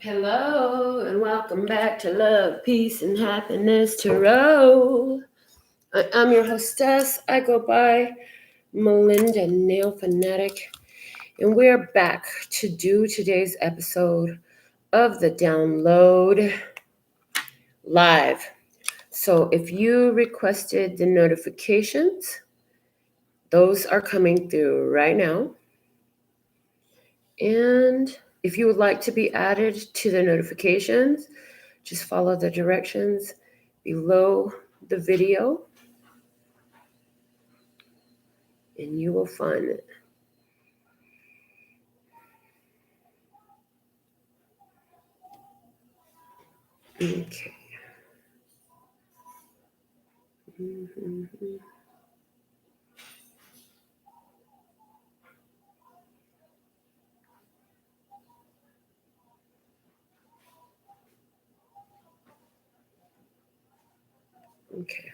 Hello and welcome back to Love, Peace, and Happiness Tarot. I'm your hostess. I go by Melinda NailFanatic, and we're back to do today's episode of the download live. So if you requested the notifications, those are coming through right now. And if you would like to be added to the notifications, just follow the directions below the video and you will find it. Okay. Okay.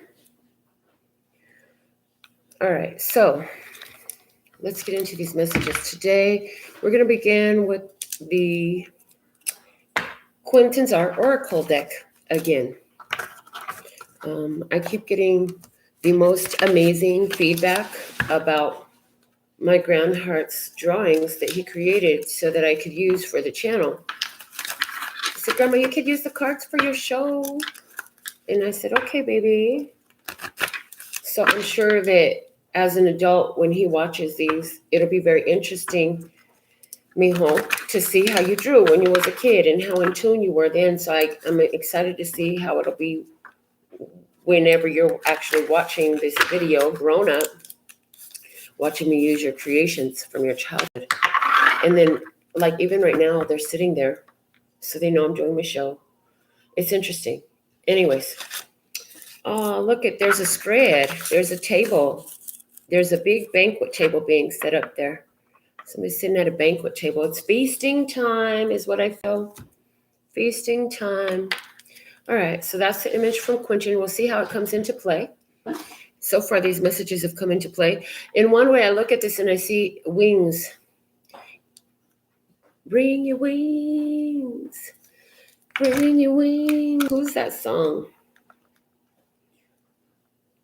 All right. So let's get into these messages. Today, we're going to begin with the Quentin's Art Oracle deck again. I keep getting the most amazing feedback about my grandheart's drawings that he created so that I could use for the channel. He said, Grandma, you could use the cards for your show. And I said, okay, baby. So I'm sure that as an adult, when he watches these, it'll be very interesting, mijo, to see how you drew when you was a kid and how in tune you were then. So I'm excited to see how it'll be whenever you're actually watching this video grown up, watching me use your creations from your childhood. And then, like, even right now, they're sitting there, so they know I'm doing my show. It's interesting. Anyways, oh, look, there's a spread. There's a table. There's a big banquet table being set up there. Somebody's sitting at a banquet table. It's feasting time is what I feel. Feasting time. All right, so that's the image from Quentin. We'll see how it comes into play. So far, these messages have come into play. In one way, I look at this and I see wings. Bring your wings. Bring your wings. Who's that song?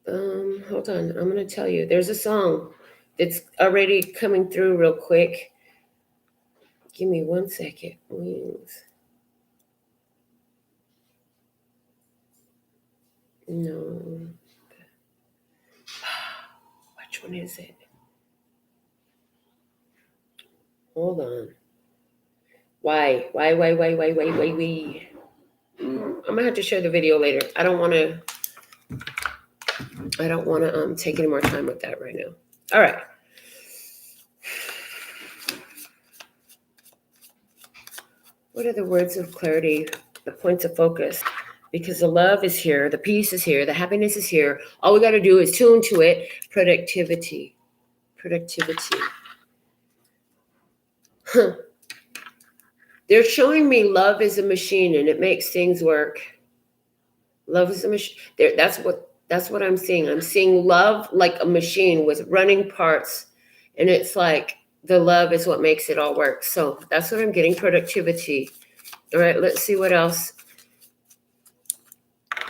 Hold on. I'm going to tell you. There's a song that's already coming through real quick. Give me 1 second. Wings. No. Which one is it? Hold on. Why? I'm gonna have to share the video later. I don't want to take any more time with that right now. All right. What are the words of clarity, the points of focus? Because the love is here, the peace is here, the happiness is here. All we got to do is tune to it. Productivity. They're showing me love is a machine and it makes things work. Love is a machine. That's what I'm seeing. I'm seeing love like a machine with running parts. And it's like the love is what makes it all work. So that's what I'm getting, productivity. All right, let's see what else.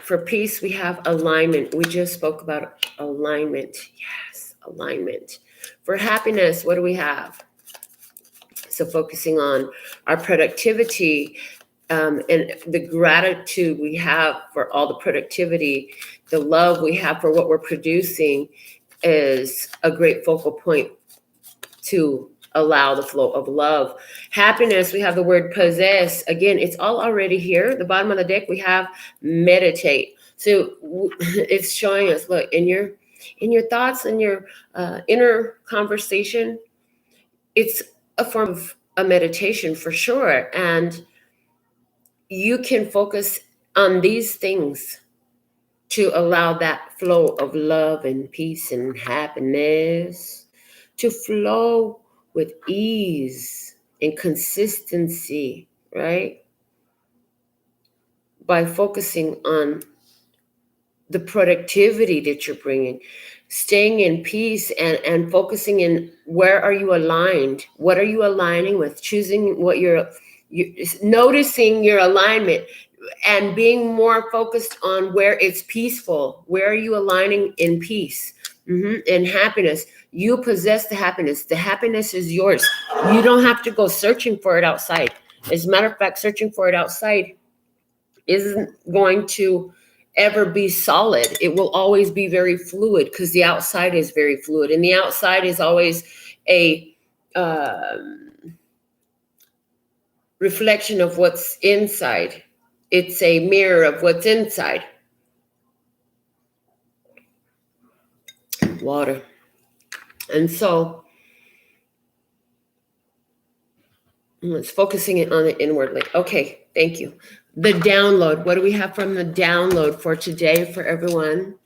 For peace, we have alignment. We just spoke about alignment. Yes, alignment. For happiness, what do we have? So focusing on our productivity and the gratitude we have for all the productivity, the love we have for what we're producing is a great focal point to allow the flow of love. Happiness, we have the word possess. Again, it's all already here. The bottom of the deck, we have meditate. So it's showing us, look, in your thoughts and your inner conversation, it's a form of a meditation for sure. And you can focus on these things to allow that flow of love and peace and happiness to flow with ease and consistency, right? By focusing on the productivity that you're bringing, staying in peace and focusing in where are you aligned? What are you aligning with? Choosing what you're noticing your alignment and being more focused on where it's peaceful. Where are you aligning in peace and happiness? You possess the happiness. The happiness is yours. You don't have to go searching for it outside. As a matter of fact, searching for it outside isn't going to ever be solid. It will always be very fluid because the outside is very fluid. And the outside is always a reflection of what's inside. It's a mirror of what's inside. Water. And so it's focusing it on it inwardly. Okay, thank you. The download. What do we have from the download for today for everyone?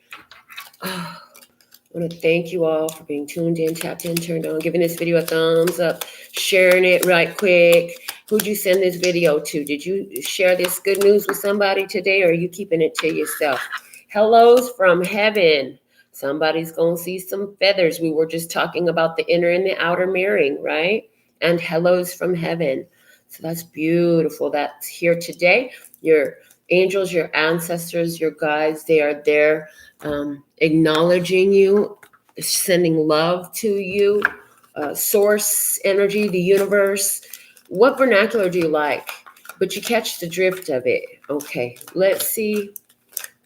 Oh, I want to thank you all for being tuned in, tapped in, turned on, giving this video a thumbs up, sharing it right quick. Who'd you send this video to? Did you share this good news with somebody today, or are you keeping it to yourself? Hellos from heaven. Somebody's going to see some feathers. We were just talking about the inner and the outer mirroring, right? And hellos from heaven. So that's beautiful. That's here today. Your angels, your ancestors, your guides, they are there acknowledging you, sending love to you, source energy, the universe. What vernacular do you like? But you catch the drift of it. Okay, let's see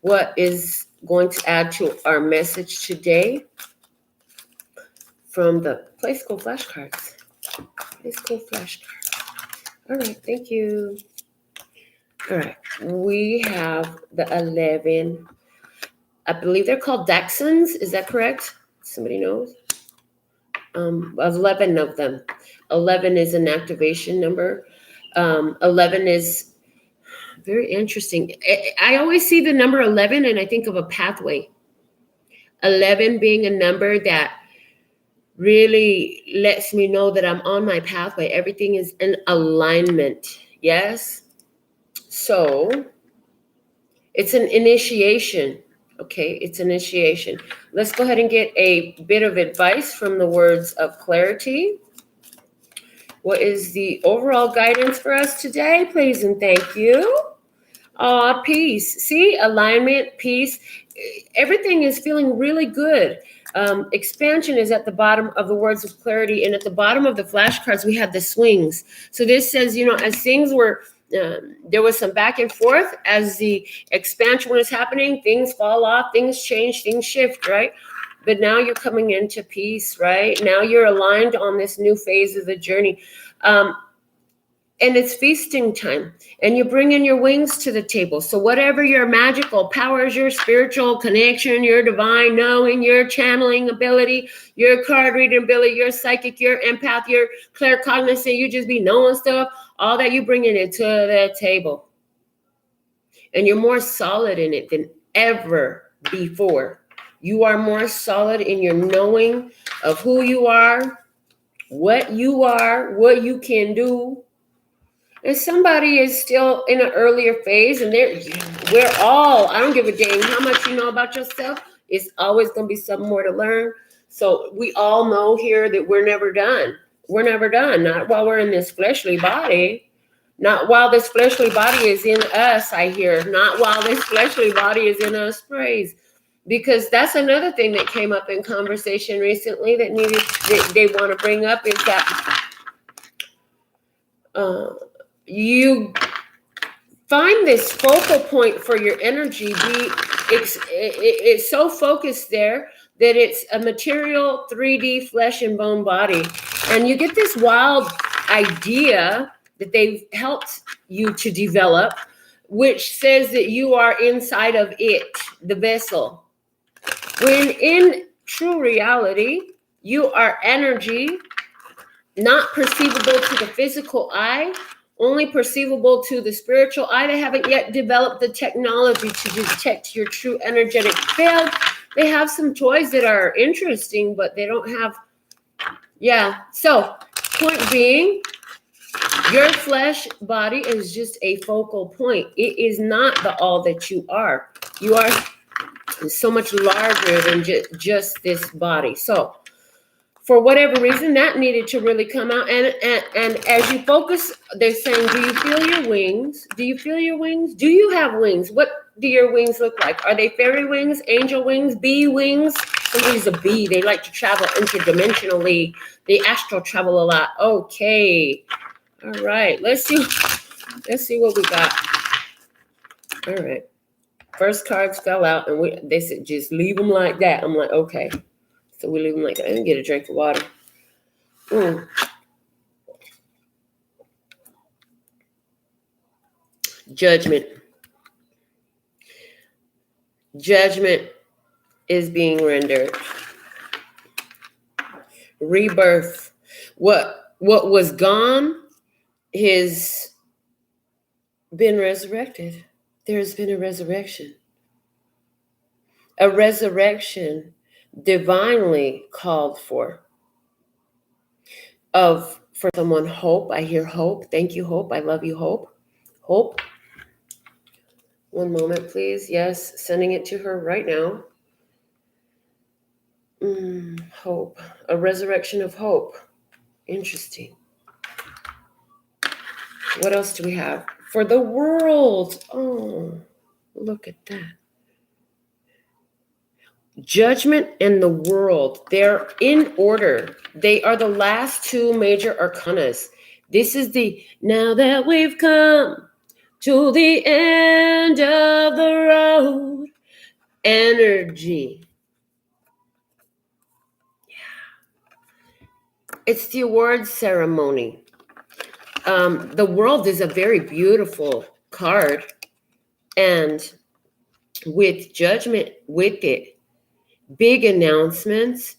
what is going to add to our message today from the Play School flashcards. Play School flashcards. All right, thank you. All right, we have the 11. I believe they're called Dachshunds. Is that correct? Somebody knows? 11 of them. 11 is an activation number. 11 is very interesting. I always see the number 11 and I think of a pathway. 11 being a number that really lets me know that I'm on my pathway. Everything is in alignment. Yes? So it's an initiation. Okay, it's initiation. Let's go ahead and get a bit of advice from the words of clarity. What is the overall guidance for us today? Please and thank you. Peace. See, alignment, peace. Everything is feeling really good. Expansion is at the bottom of the words of clarity. And at the bottom of the flashcards, we have the swings. So this says, as things were, there was some back and forth as the expansion was happening, things fall off, things change, things shift, right? But now you're coming into peace, right? Now you're aligned on this new phase of the journey. And it's feasting time. And you bring in your wings to the table. So whatever your magical powers, your spiritual connection, your divine knowing, your channeling ability, your card reading ability, your psychic, your empath, your claircognizant, you just be knowing stuff, all that you bring it to the table. And you're more solid in it than ever before. You are more solid in your knowing of who you are, what you can do. If somebody is still in an earlier phase and we're all, I don't give a dang how much you know about yourself, it's always going to be something more to learn. So we all know here that we're never done. We're never done. Not while we're in this fleshly body. Not while this fleshly body is in us, I hear. Not while this fleshly body is in us, praise. Because that's another thing that came up in conversation recently that they want to bring up is that you find this focal point for your energy. It's so focused there that it's a material 3D flesh and bone body. And you get this wild idea that they've helped you to develop, which says that you are inside of it, the vessel. When in true reality, you are energy, not perceivable to the physical eye, only perceivable to the spiritual eye. They haven't yet developed the technology to detect your true energetic field. They have some toys that are interesting, but they don't have, So, point being, your flesh body is just a focal point. It is not the all that you are. You are so much larger than just this body. So, for whatever reason, that needed to really come out. And as you focus, they're saying, do you feel your wings? Do you feel your wings? Do you have wings? What do your wings look like? Are they fairy wings, angel wings, bee wings? Somebody's a bee. They like to travel interdimensionally. They astral travel a lot. Okay. All right. Let's see what we got. All right. First cards fell out, and they said, just leave them like that. I'm like, okay. So we leave them like that. I didn't get a drink of water. Judgment. Judgment is being rendered. Rebirth. What was gone has been resurrected. There's been a resurrection. A resurrection divinely called for. For someone, hope. I hear hope. Thank you, hope. I love you, hope. Hope. One moment, please. Yes, sending it to her right now. Hope. A resurrection of hope. Interesting. What else do we have? For the world. Oh, look at that. Judgment and the world. They're in order. They are the last two major arcanas. This is now that we've come to the end of the road. Energy. Yeah. It's the awards ceremony. The world is a very beautiful card. And with judgment with it, big announcements,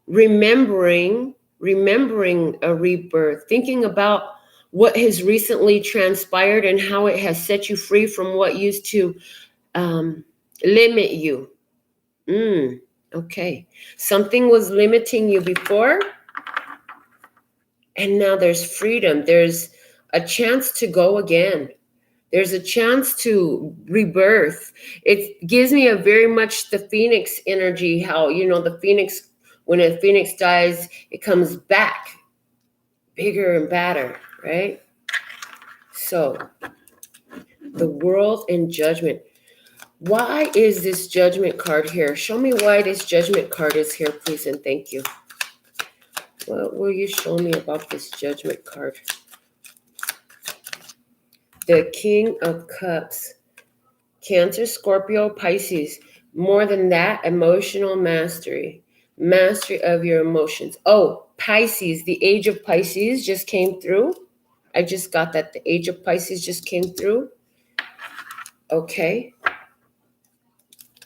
remembering a rebirth, thinking about what has recently transpired and how it has set you free from what used to limit you. Okay. Something was limiting you before, and now there's freedom. There's a chance to go again. There's a chance to rebirth. It gives me a very much the phoenix energy, how, the phoenix, when a phoenix dies, it comes back bigger and badder, right? So the world and judgment. Why is this judgment card here? Show me why this judgment card is here, please, and thank you. What will you show me about this judgment card? The King of Cups. Cancer, Scorpio, Pisces. More than that, emotional mastery. Mastery of your emotions. Oh, Pisces. The age of Pisces just came through. I just got that. The age of Pisces just came through. Okay.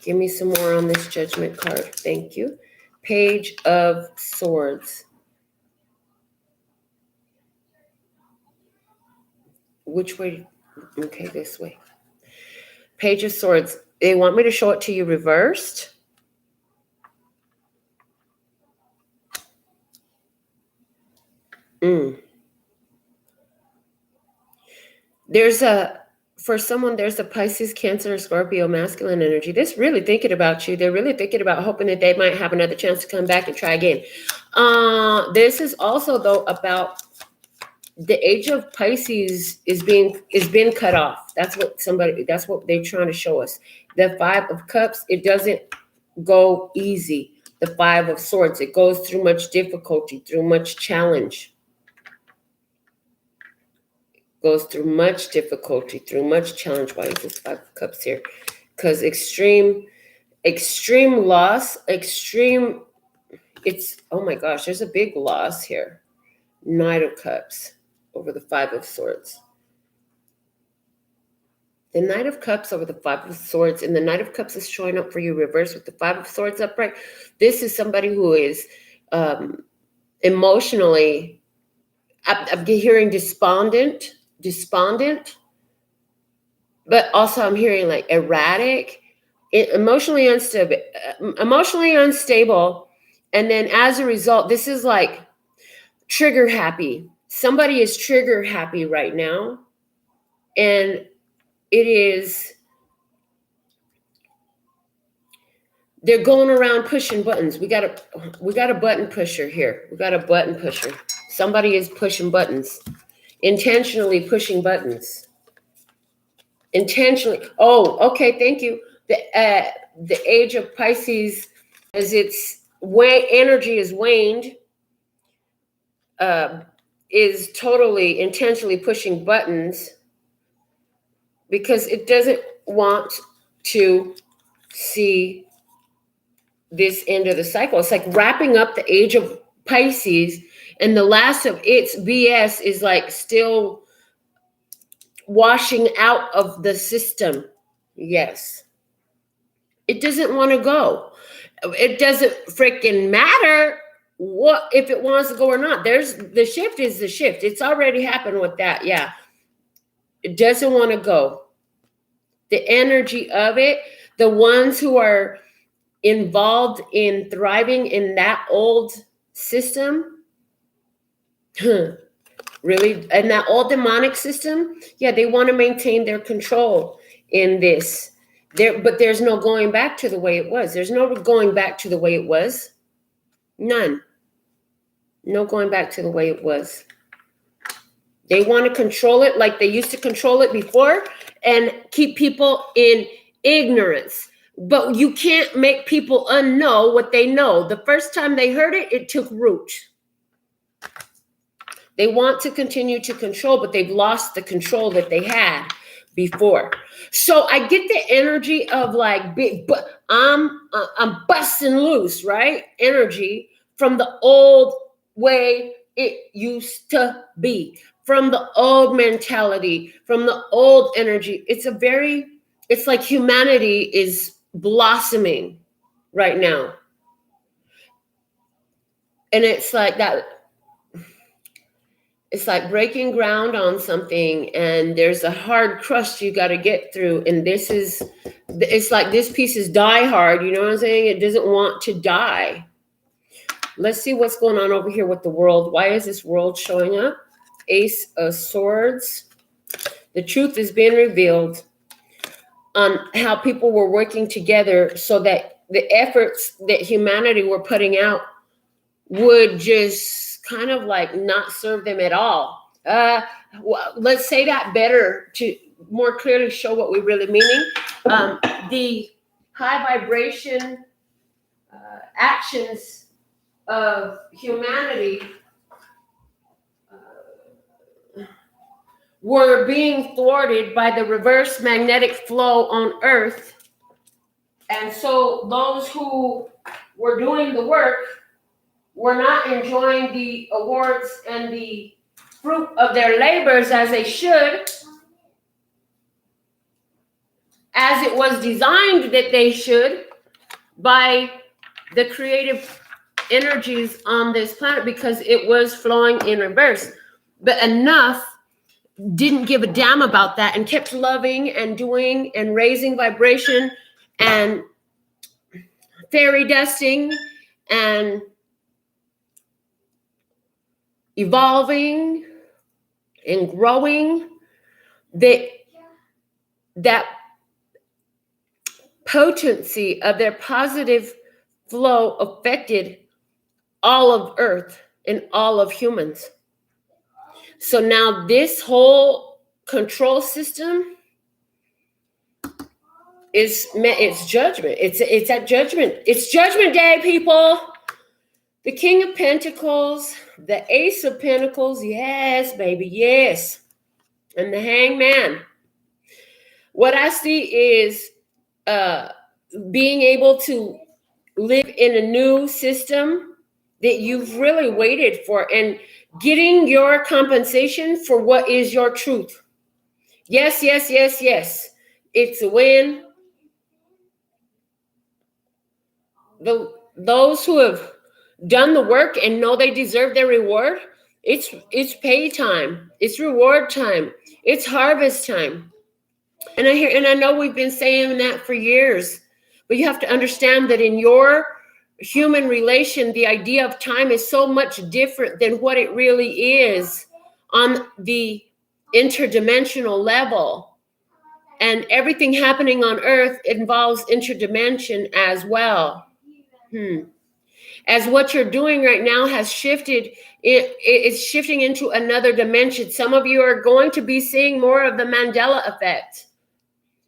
Give me some more on this judgment card. Thank you. Page of Swords. Which way? Okay, this way. Page of Swords. They want me to show it to you reversed. There's a Pisces, Cancer, Scorpio, masculine energy. They're really thinking about you. They're really thinking about hoping that they might have another chance to come back and try again. This is also, though, about the age of Pisces is being cut off. That's what they're trying to show us. The Five of Cups, it doesn't go easy. The Five of Swords, it goes through much difficulty, through much challenge. Goes through much difficulty, through much challenge. Why is this Five of Cups here? Because extreme loss, oh my gosh, there's a big loss here. Knight of Cups over the Five of Swords. The Knight of Cups over the Five of Swords, and the Knight of Cups is showing up for you reversed with the Five of Swords upright. This is somebody who is emotionally, I'm hearing despondent, but also I'm hearing like erratic, emotionally unstable. And then as a result, this is like trigger happy. Somebody is trigger happy right now. And it is They're going around pushing buttons. We got a button pusher here. We got a button pusher. Somebody is pushing buttons, intentionally pushing buttons. Intentionally. Oh, okay. Thank you. The age of Pisces, as its energy is waned, is totally intentionally pushing buttons because it doesn't want to see this end of the cycle. It's like wrapping up the age of Pisces, and the last of its BS is like still washing out of the system. Yes. It doesn't want to go. It doesn't freaking matter what if it wants to go or not. There's the shift is the shift. It's already happened with that. Yeah. It doesn't want to go. The energy of it, the ones who are involved in thriving in that old system, really, and that old demonic system, yeah, they want to maintain their control in this. But there's no going back to the way it was. There's no going back to the way it was. None. No going back to the way it was. They want to control it like they used to control it before and keep people in ignorance. But you can't make people unknow what they know. The first time they heard it, it took root. They want to continue to control, but they've lost the control that they had before. So I get the energy of like big, but I'm busting loose, right? Energy from the old way it used to be, from the old mentality, from the old energy. It's like humanity is blossoming right now. And it's like that. It's like breaking ground on something, and there's a hard crust you got to get through. And it's like this piece is die hard. You know what I'm saying? It doesn't want to die. Let's see what's going on over here with the world. Why is this world showing up? Ace of Swords. The truth is being revealed on how people were working together so that the efforts that humanity were putting out would just kind of like not serve them at all. Let's say that better to more clearly show what we really meaning. The high vibration actions of humanity were being thwarted by the reverse magnetic flow on Earth. And so those who were doing the work were not enjoying the awards and the fruit of their labors as they should, as it was designed that they should by the creative energies on this planet, because it was flowing in reverse. But enough didn't give a damn about that and kept loving and doing and raising vibration and fairy dusting and evolving and growing. That potency of their positive flow affected all of Earth and all of humans. So now this whole control system it's judgment. It's at judgment. It's judgment day, people. The King of Pentacles, the Ace of Pentacles, yes, baby, yes. And the Hangman. What I see is being able to live in a new system that you've really waited for and getting your compensation for what is your truth. Yes, yes, yes, yes. It's a win. Those who have done the work and know they deserve their reward, it's pay time, it's reward time, it's harvest time. And I know we've been saying that for years, but you have to understand that in your human relation, the idea of time is so much different than what it really is on the interdimensional level. And everything happening on Earth involves interdimension as well. As what you're doing right now has shifted, it's shifting into another dimension. Some of you are going to be seeing more of the Mandela effect,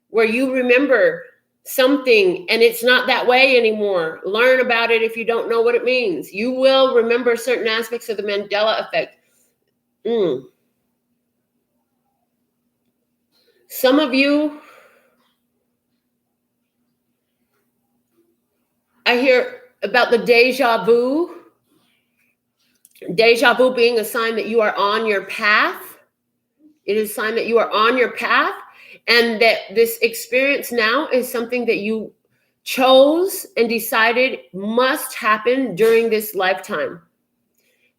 where you remember something and it's not that way anymore. Learn about it if you don't know what it means. You will remember certain aspects of the Mandela effect. Some of you, I hear about the deja vu. Deja vu being a sign that you are on your path. It is a sign that you are on your path, and that this experience now is something that you chose and decided must happen during this lifetime.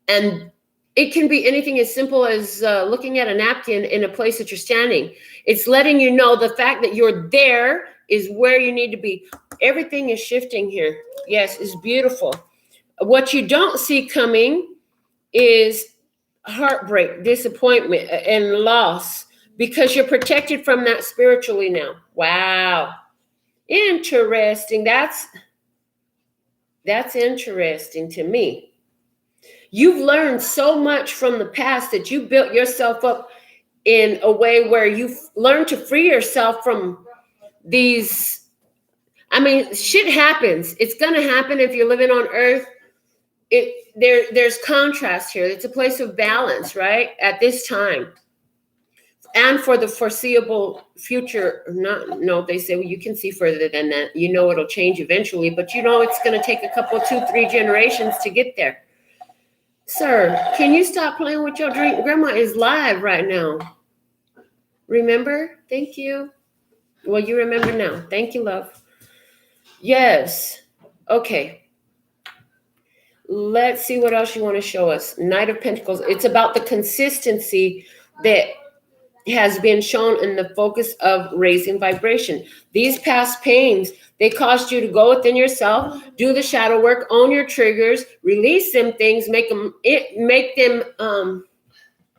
And it can be anything as simple as looking at a napkin in a place that you're standing. It's letting you know the fact that you're there is where you need to be. Everything is shifting here. Yes, it's beautiful. What you don't see coming is heartbreak, disappointment, and loss, because you're protected from that spiritually now. Wow. Interesting. That's interesting to me. You've learned so much from the past that you built yourself up in a way where you've learned to free yourself from these. I mean, shit happens. It's going to happen if you're living on Earth. There's contrast here. It's a place of balance, right? At this time. And for the foreseeable future, they say, well, you can see further than that. You know it'll change eventually, but you know it's going to take a couple, 2, 3 generations to get there. Sir, can you stop playing with your drink? Grandma is live right now. Remember? Thank you. Well, you remember now. Thank you, love. Yes. Okay. Let's see what else you want to show us. Knight of Pentacles. It's about the consistency that has been shown in the focus of raising vibration. These past pains, they caused you to go within yourself, do the shadow work, own your triggers, release them things, make them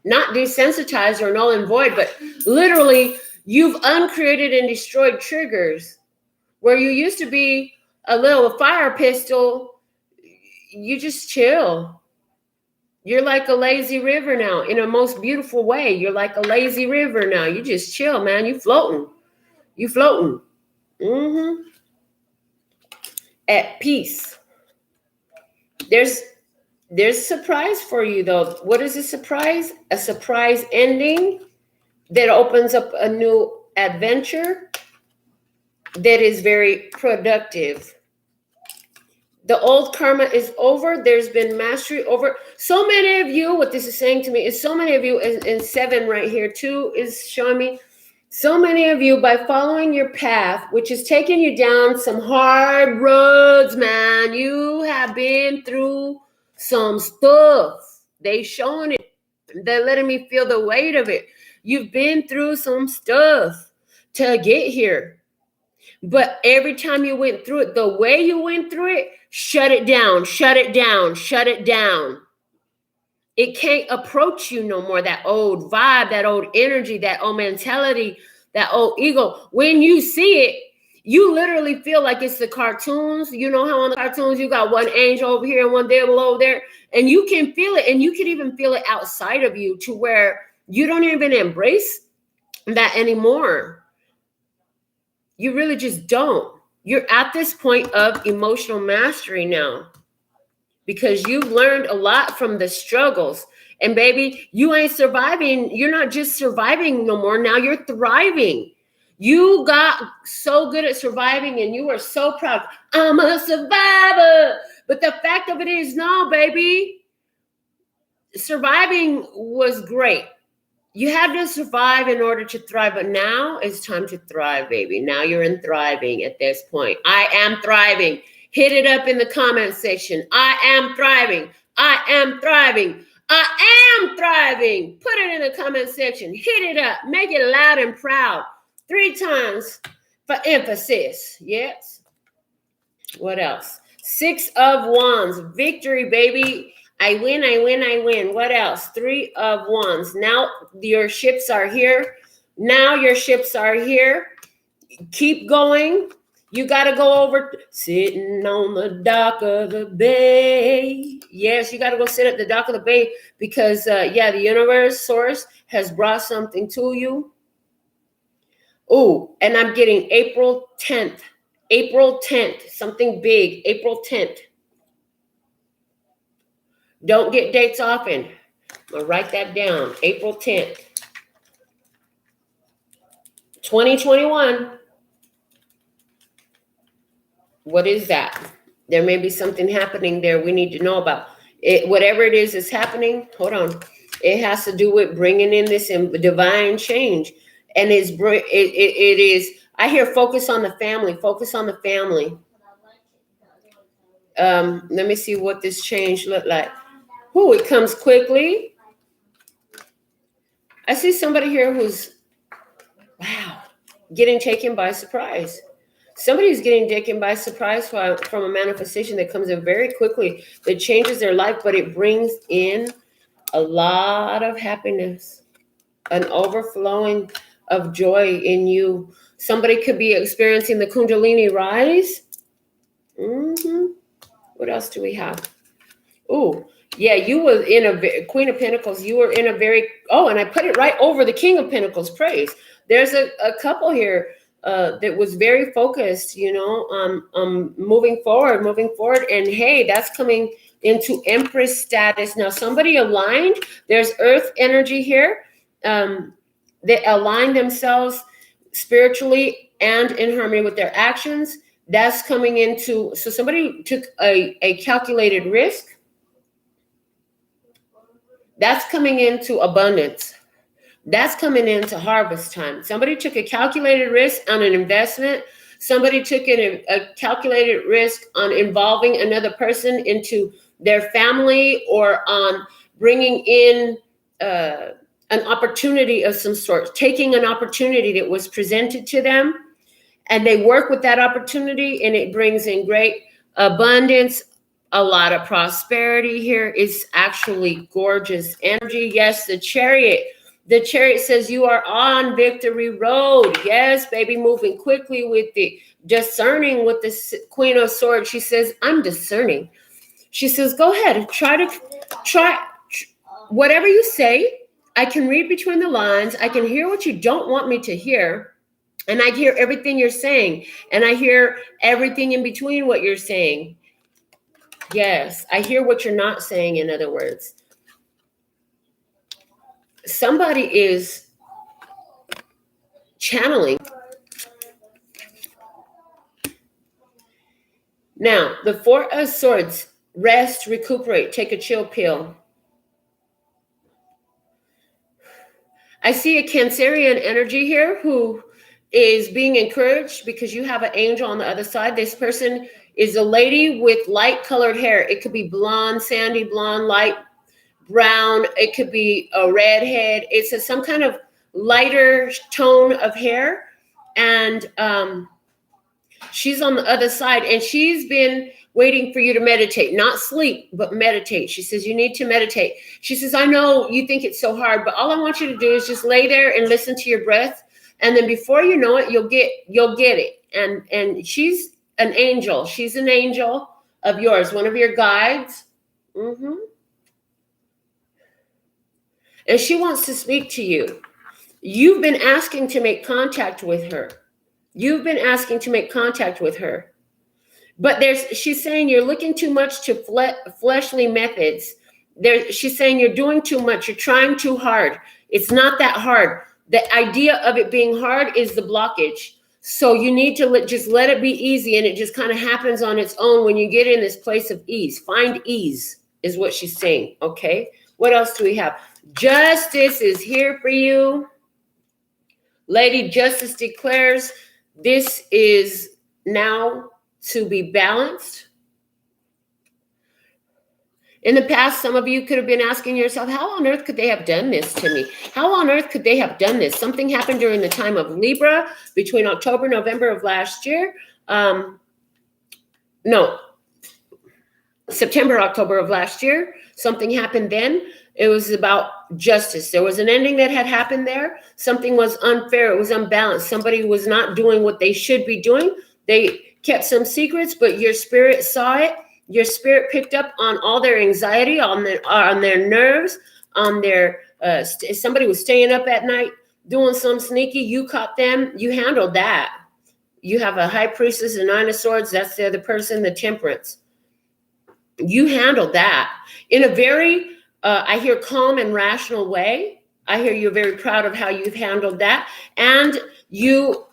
not desensitized or null and void, but literally you've uncreated and destroyed triggers. Where you used to be a little fire pistol, you just chill. You're like a lazy river now in a most beautiful way. You're like a lazy river now. You just chill, man. You floating. You floating. At peace. There's surprise for you, though. What is a surprise? A surprise ending that opens up a new adventure that is very productive. The old karma is over. There's been mastery over. So many of you, what this is saying to me is so many of you, and 7 right here too is showing me, so many of you, by following your path, which is taking you down some hard roads, man. You have been through some stuff. They showing it. They're letting me feel the weight of it. You've been through some stuff to get here. But every time you went through it, the way you went through it, shut it down, shut it down, shut it down. It can't approach you no more. That old vibe, that old energy, that old mentality, that old ego. When you see it, you literally feel like it's the cartoons. You know how on the cartoons you got one angel over here and one devil over there, and you can feel it, and you can even feel it outside of you to where you don't even embrace that anymore. You really just don't. You're at this point of emotional mastery now because you've learned a lot from the struggles. And baby, you ain't surviving. You're not just surviving no more. Now you're thriving. You got so good at surviving and you are so proud. I'm a survivor. But the fact of it is, no, baby, surviving was great. You had to survive in order to thrive, but now it's time to thrive, baby. Now you're in thriving at this point. I am thriving. Hit it up in the comment section. I am thriving. I am thriving. I am thriving. Put it in the comment section. Hit it up. Make it loud and proud. 3 times for emphasis. Yes. What else? 6 of Wands. Victory, baby. I win, I win, I win. What else? 3 of Wands. Now your ships are here. Now your ships are here. Keep going. You got to go over, sitting on the dock of the bay. Yes, you got to go sit at the dock of the bay because, yeah, the universe, source, has brought something to you. Oh, and I'm getting April 10th. April 10th, something big, April 10th. Don't get dates often. I'll write that down, April 10th. 2021. What is that? There may be something happening there we need to know about. It, whatever it is happening, hold on. It has to do with bringing in this divine change. And it is, I hear focus on the family, focus on the family. Let me see what this change look like. Ooh, it comes quickly. I see somebody here who's, wow, getting taken by surprise. Somebody's getting taken by surprise from a manifestation that comes in very quickly, that changes their life, but it brings in a lot of happiness, an overflowing of joy in you. Somebody could be experiencing the Kundalini rise. What else do we have? Oh, yeah, you were in a Queen of Pentacles. You were in a very, oh, and I put it right over the King of Pentacles, praise. There's a couple here that was very focused, you know, moving forward. And hey, that's coming into Empress status. Now, somebody aligned, there's Earth energy here. They align themselves spiritually and in harmony with their actions. That's coming into, so somebody took a calculated risk. That's coming into abundance. That's coming into harvest time. Somebody took a calculated risk on an investment. Somebody took a calculated risk on involving another person into their family or on bringing in an opportunity of some sort, taking an opportunity that was presented to them, and they work with that opportunity, and it brings in great abundance. A lot of prosperity here is actually gorgeous energy. Yes, the Chariot. The Chariot says you are on victory road. Yes, baby, moving quickly with the discerning with the Queen of Swords. She says, I'm discerning. She says, go ahead, try whatever you say. I can read between the lines. I can hear what you don't want me to hear. And I hear everything you're saying. And I hear everything in between what you're saying. Yes, I hear what you're not saying, in other words. Somebody is channeling. Now, the Four of Swords, rest, recuperate, take a chill pill. I see a Cancerian energy here who is being encouraged because you have an angel on the other side. This person is a lady with light colored hair. It could be blonde, sandy blonde, light brown. It could be a redhead. It's some kind of lighter tone of hair. And she's on the other side, and she's been waiting for you to meditate, not sleep, but meditate. She says, you need to meditate. She says, I know you think it's so hard, but all I want you to do is just lay there and listen to your breath. And then before you know it, you'll get it. And she's an angel. She's an angel of yours, one of your guides. And she wants to speak to you. You've been asking to make contact with her. But she's saying you're looking too much to fleshly methods. She's saying you're doing too much. You're trying too hard. It's not that hard. The idea of it being hard is the blockage. So you need to just let it be easy, and it just kind of happens on its own when you get in this place of ease. Find ease is what she's saying, okay? What else do we have? Justice is here for you. Lady Justice declares this is now to be balanced. In the past, some of you could have been asking yourself, how on earth could they have done this to me? How on earth could they have done this? Something happened during the time of Libra between October, November of last year. No, September, October of last year. Something happened then. It was about justice. There was an ending that had happened there. Something was unfair. It was unbalanced. Somebody was not doing what they should be doing. They kept some secrets, but your spirit saw it. Your spirit picked up on all their anxiety, on their nerves, on their somebody was staying up at night doing some sneaky. You caught them. You handled that. You have a high priestess, a 9 of swords. That's the other person, the temperance. You handled that in a very, I hear, calm and rational way. I hear you're very proud of how you've handled that. And you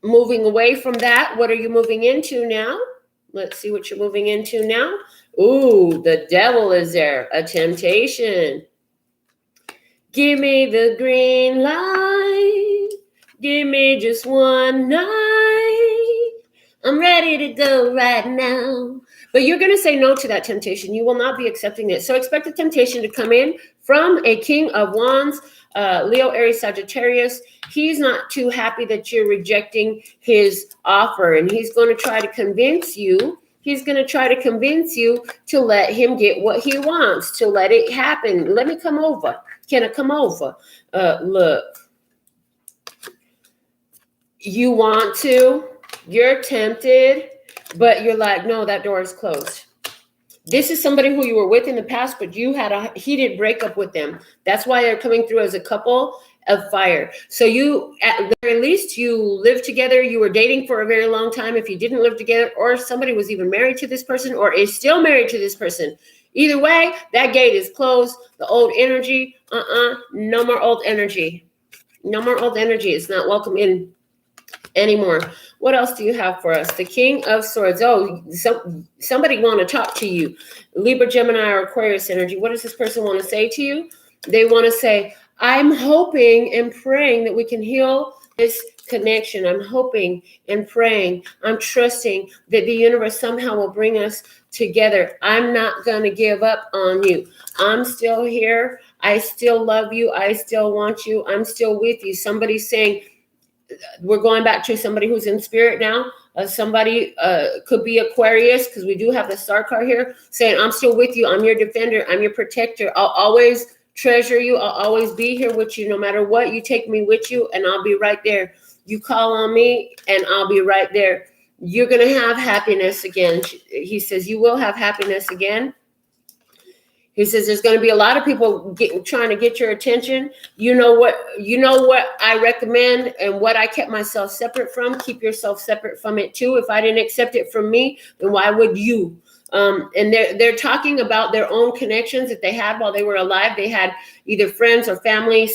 moving away from that. What are you moving into now? Let's see what you're moving into now. Ooh, the devil is there. A temptation. Give me the green light. Give me just one night. I'm ready to go right now. But you're going to say no to that temptation. You will not be accepting it. So expect the temptation to come in from a King of Wands, Leo, Aries, Sagittarius. He's not too happy that you're rejecting his offer. And he's going to try to convince you. He's going to try to convince you to let him get what he wants, to let it happen. Let me come over. Can I come over? Look. You want to. You're tempted. But you're like, no, that door is closed. This is somebody who you were with in the past, but you had a heated breakup with them. That's why they're coming through as a couple of fire. So you, at the very least, you lived together. You were dating for a very long time. If you didn't live together, or somebody was even married to this person or is still married to this person. Either way, that gate is closed. The old energy, no more old energy. No more old energy. It's not welcome in anymore. What else do you have for us? The King of Swords. Oh, somebody want to talk to you. Libra, Gemini, or Aquarius energy. What does this person want to say to you? They want to say, I'm hoping and praying that we can heal this connection. I'm hoping and praying. I'm trusting that the universe somehow will bring us together. I'm not going to give up on you. I'm still here. I still love you. I still want you. I'm still with you. Somebody's saying, we're going back to somebody who's in spirit now. Somebody could be Aquarius, because we do have the star card here, saying, I'm still with you. I'm your defender. I'm your protector. I'll always treasure you. I'll always be here with you. No matter what, you take me with you and I'll be right there. You call on me and I'll be right there. You're going to have happiness again. He says, you will have happiness again. He says there's going to be a lot of people trying to get your attention. You know what I recommend and what I kept myself separate from. Keep yourself separate from it too. If I didn't accept it from me, then why would you? And they're talking about their own connections that they had while they were alive. They had either friends or family.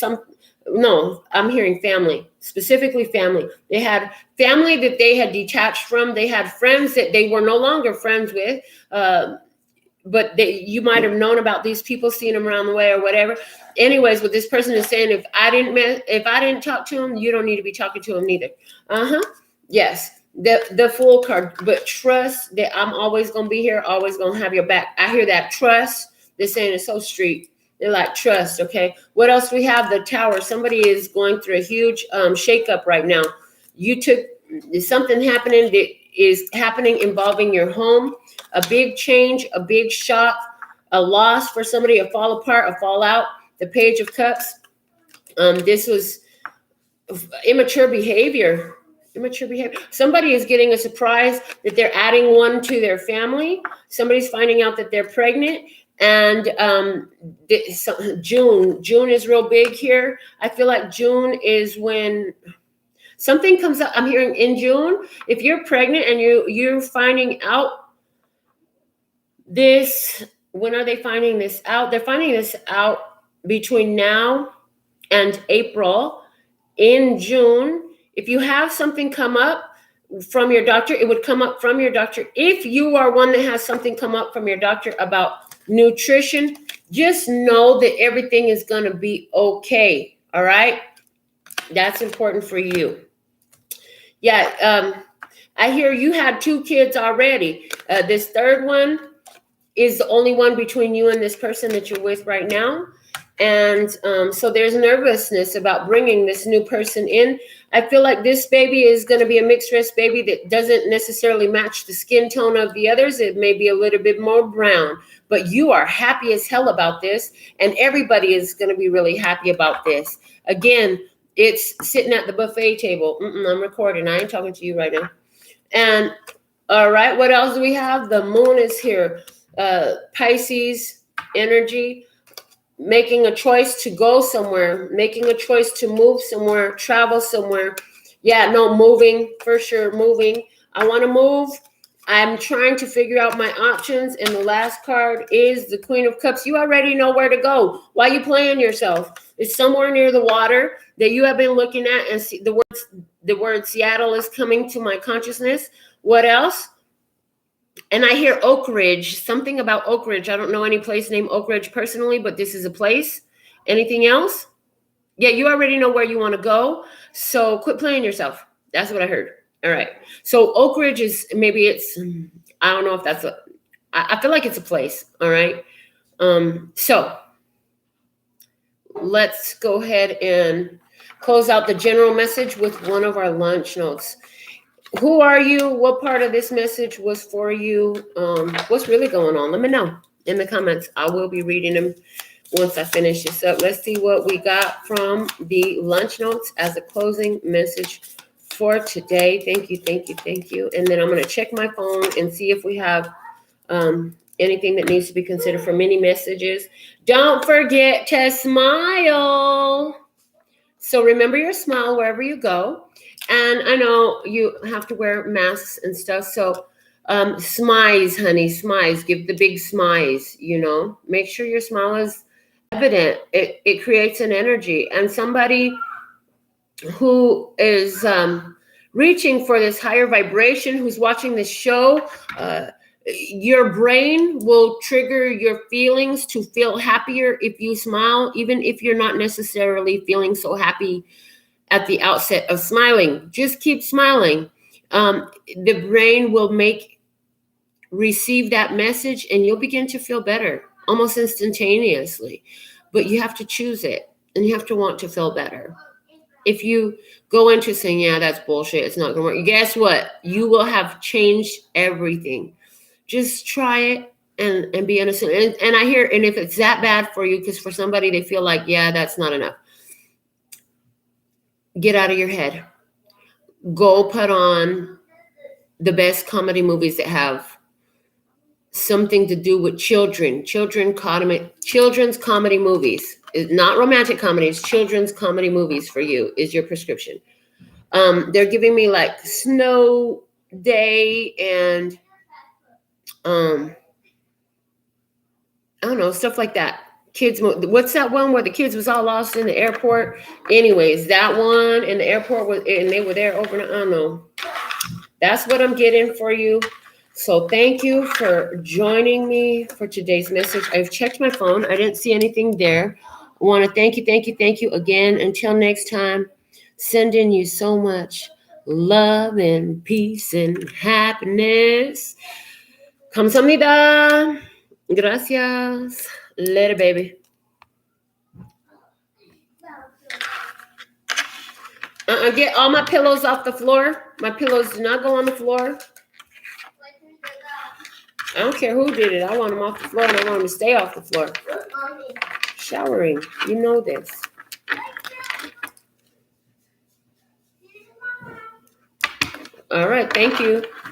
No, I'm hearing family, specifically family. They had family that they had detached from. They had friends that they were no longer friends with. But you might have known about these people, seeing them around the way or whatever. Anyways, what this person is saying, if I didn't talk to him, you don't need to be talking to him neither. Yes, the Fool card. But trust that I'm always going to be here, always going to have your back. I hear that trust. They're saying it's so street. They're like, trust, okay? What else do we have? The Tower. Somebody is going through a huge shakeup right now. There's something happening that is happening involving your home. A big change, a big shock, a loss for somebody, a fall apart, a fallout. The Page of Cups. This was immature behavior. Somebody is getting a surprise that they're adding one to their family. Somebody's finding out that they're pregnant. And June is real big here. I feel like June is when something comes up. I'm hearing in June, if you're pregnant and you're finding out this, when are they finding this out? They're finding this out between now and April. In June, if you have something come up from your doctor, it would come up from your doctor. If you are one that has something come up from your doctor about nutrition, just know that everything is going to be okay. All right. That's important for you. Yeah. I hear you had 2 kids already. This third one is the only one between you and this person that you're with right now. And so there's nervousness about bringing this new person in. I feel like this baby is going to be a mixed race baby that doesn't necessarily match the skin tone of the others. It may be a little bit more brown, but you are happy as hell about this. And everybody is going to be really happy about this. Again, it's sitting at the buffet table. I'm recording. I ain't talking to you right now. And all right, what else do we have? The moon is here. Pisces energy. Making a choice to go somewhere, making a choice to move somewhere, travel somewhere. Yeah, no, moving, for sure, moving. I want to move. I'm trying to figure out my options. And the last card is the Queen of Cups. You already know where to go. Why are you playing yourself? It's somewhere near the water that you have been looking at, and see the word Seattle is coming to my consciousness. What else? And I hear Oak Ridge, something about Oak Ridge. I don't know any place named Oak Ridge personally, but this is a place. Anything else? Yeah, you already know where you want to go. So quit playing yourself. That's what I heard. All right. So Oak Ridge is, maybe it's, I don't know if that's I feel like it's a place. All right. So let's go ahead and close out the general message with one of our lunch notes. Who are you? What part of this message was for you? What's really going on? Let me know in the comments. I will be reading them once I finish this up. Let's see what we got from the lunch notes as a closing message for today. Thank you, thank you, thank you. And then I'm going to check my phone and see if we have anything that needs to be considered for mini messages. Don't forget to smile. So remember your smile wherever you go. And I know you have to wear masks and stuff. So smize, honey, smize. Give the big smize, Make sure your smile is evident. It creates an energy. And somebody who is reaching for this higher vibration, who's watching this show, your brain will trigger your feelings to feel happier if you smile, even if you're not necessarily feeling so happy at the outset of smiling. Just keep smiling. The brain will receive that message, and you'll begin to feel better almost instantaneously. But you have to choose it, and you have to want to feel better. If you go into saying, yeah, that's bullshit, it's not gonna work, guess what? You will have changed everything. Just try it and be innocent. And I hear, and if it's that bad for you, because for somebody they feel like, yeah, that's not enough. Get out of your head. Go put on the best comedy movies that have something to do with children's comedy movies. Not romantic comedies, children's comedy movies for you is your prescription. They're giving me like Snow Day and I don't know, stuff like that. Kids, what's that one where the kids was all lost in the airport? Anyways, that one in the airport and they were there overnight. I don't know. That's what I'm getting for you. So thank you for joining me for today's message. I've checked my phone. I didn't see anything there. I want to thank you again. Until next time, sending you so much love and peace and happiness. Kamsahamnida. Gracias. Later, baby. Get all my pillows off the floor. My pillows do not go on the floor. I don't care who did it. I want them off the floor, and I want them to stay off the floor. Showering. You know this. All right. Thank you.